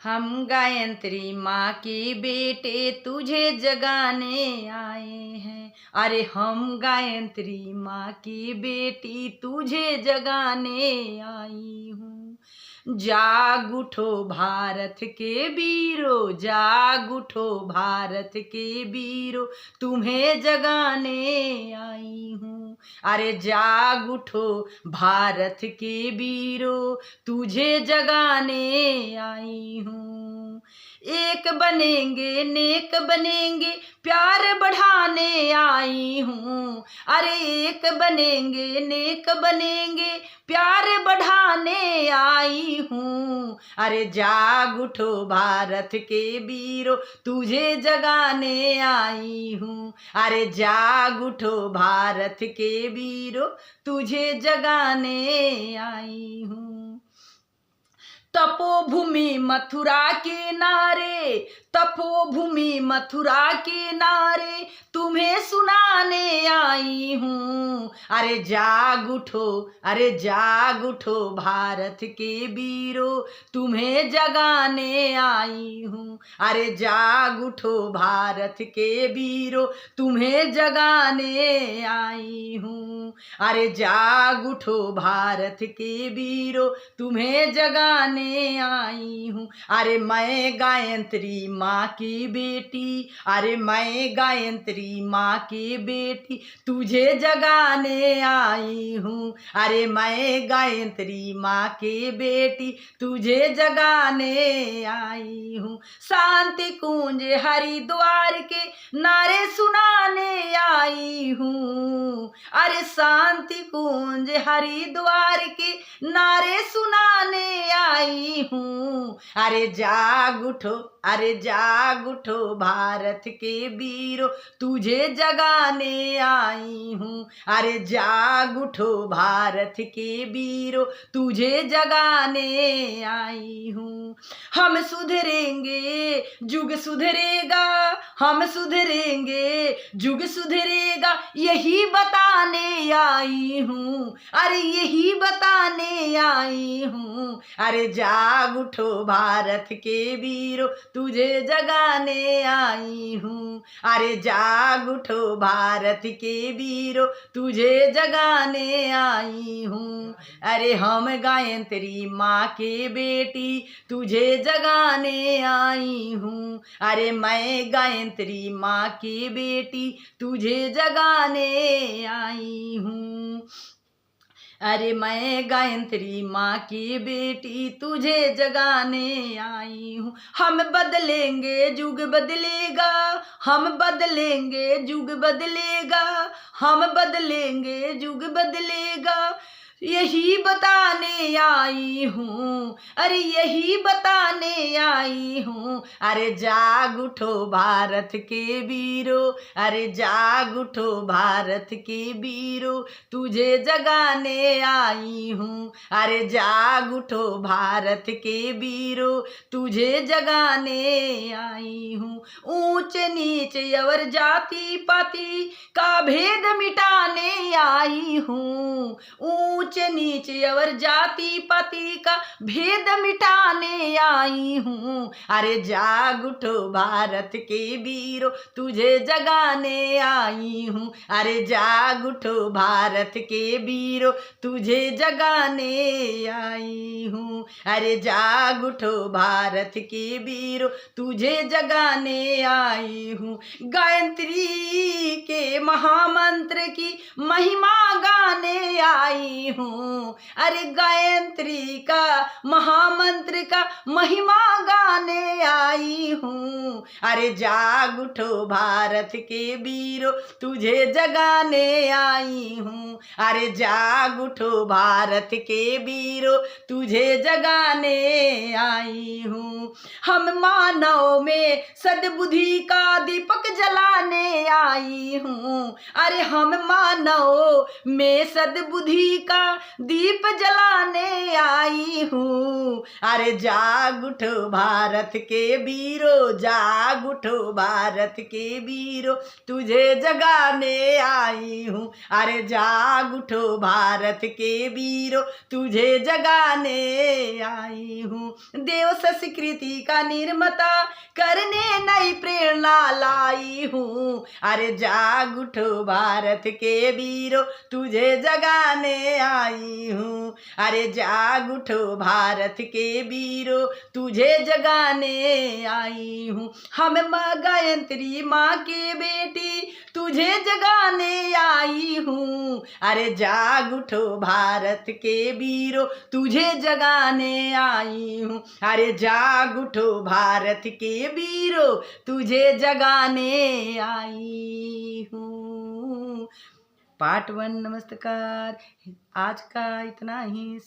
हम गायत्री माँ के बेटे तुझे जगाने आए हैं। अरे हम गायत्री माँ की बेटी तुझे जगाने आई हूँ। जाग उठो भारत के वीरों, जाग उठो भारत के वीरों, तुम्हें जगाने आई हूँ। अरे जाग उठो भारत के वीरों, तुझे जगाने आई हूँ। एक बनेंगे नेक बनेंगे, प्यार बढ़ाने आई हूँ। अरे एक बनेंगे नेक बनेंगे, प्यार बढ़ाने आई हूँ। अरे जाग उठो भारत के वीरों, तुझे जगाने आई हूँ। अरे जाग उठो भारत के वीरों, तुझे जगाने आई हूँ। तपोभूमि मथुरा के नारे, तपोभूमि मथुरा के नारे, तुम्हें सुनाने आई हूँ। अरे जाग उठो, अरे जाग उठो भारत के वीरों, तुम्हें जगाने आई हूँ। अरे जाग उठो भारत के वीरों, तुम्हें जगाने आई हूँ। अरे जाग उठो भारत के वीरों, तुम्हें जगाने आई हूँ। अरे मैं गायत्री माँ की बेटी, अरे मैं गायत्री माँ की बेटी, तुझे जगाने आई हूँ। अरे मैं गायत्री माँ की बेटी, तुझे जगाने आई हूँ। शांति कुंज हरिद्वार के नारे सुनाने आई हूँ। अरे शांति कुंज हरिद्वार के नारे सुनाने आई हूँ। अरे जाग उठो, अरे जाग उठो भारत के वीरों, तुझे जगाने आई हूँ। अरे जाग उठो भारत के वीरों, तुझे जगाने आई हूँ। हम सुधरेंगे जुग सुधरेगा, हम सुधरेंगे जुग सुधरेगा, यही बताने आई हूँ। अरे यही बताने आई हूँ। अरे जाग उठो भारत के वीरों, तुझे जगाने आई हूँ। अरे जाग उठो भारत के वीरों, तुझे जगाने आई हूँ। अरे हम गायत्री माँ के बेटी, तुझे जगाने आई हूँ। अरे मैं गायत्री माँ की बेटी, तुझे जगाने आई हूँ। अरे मैं गायत्री माँ की बेटी, तुझे जगाने आई हूँ। हम बदलेंगे जुग बदलेगा, हम बदलेंगे जुग बदलेगा, हम बदलेंगे जुग बदलेगा, यही बताने आई हूँ। अरे यही बताने आई हूँ। अरे जाग उठो भारत के वीरों, अरे जाग उठो भारत के वीरों, तुझे जगाने आई हूँ। अरे जाग उठो भारत के वीरों, तुझे जगाने आई हूँ। ऊंच नीच अवर जाति पाति का भेद मिटाने आई हूँ। ऊंच नीच अवर जाति पाति का भेद मिटाने आई हूँ। अरे जाग उठो भारत के वीरों, तुझे जगाने आई हूँ। अरे जाग उठो भारत के वीरों, तुझे जगाने आई हूँ। अरे जाग उठो भारत के वीरों, तुझे जगाने आई हूँ। गायत्री के महामंत्र की महिमा गाने आई हूँ। अरे गायत्री का महामंत्र का महिमा गाने आई हूँ। अरे जाग उठो भारत के वीरों, तुझे जगाने आई हूँ। अरे जाग उठो भारत के वीरों, तुझे जगाने आई हूँ। हम मानव में सद्बुद्धि का दीपक जलाने आई हूँ। अरे हम मानव में सद्बुद्धि का दीप जलाने आई हूँ। अरे जाग उठो भारत के वीरो, जाग उठो भारत के वीरो, तुझे जगाने आई हूँ। अरे जाग उठो भारत के वीरो, तुझे जगाने आई हूँ। देव संस्कृति का निर्माता करने नई प्रेरणा लाई हूँ। अरे जाग उठो भारत के वीरो, तुझे जगाने आई हूँ। अरे जाग उठो भारत के वीरो, तुझे जगाने आई हूँ। हम माँ गायत्री माँ की बेटी, तुझे जगाने आई हूँ। अरे जाग उठो भारत के वीरो, तुझे जगाने आई हूँ। अरे जाग उठो भारत के वीरो, तुझे जगाने आई हूँ। पार्ट 1 नमस्कार। आज का इतना ही।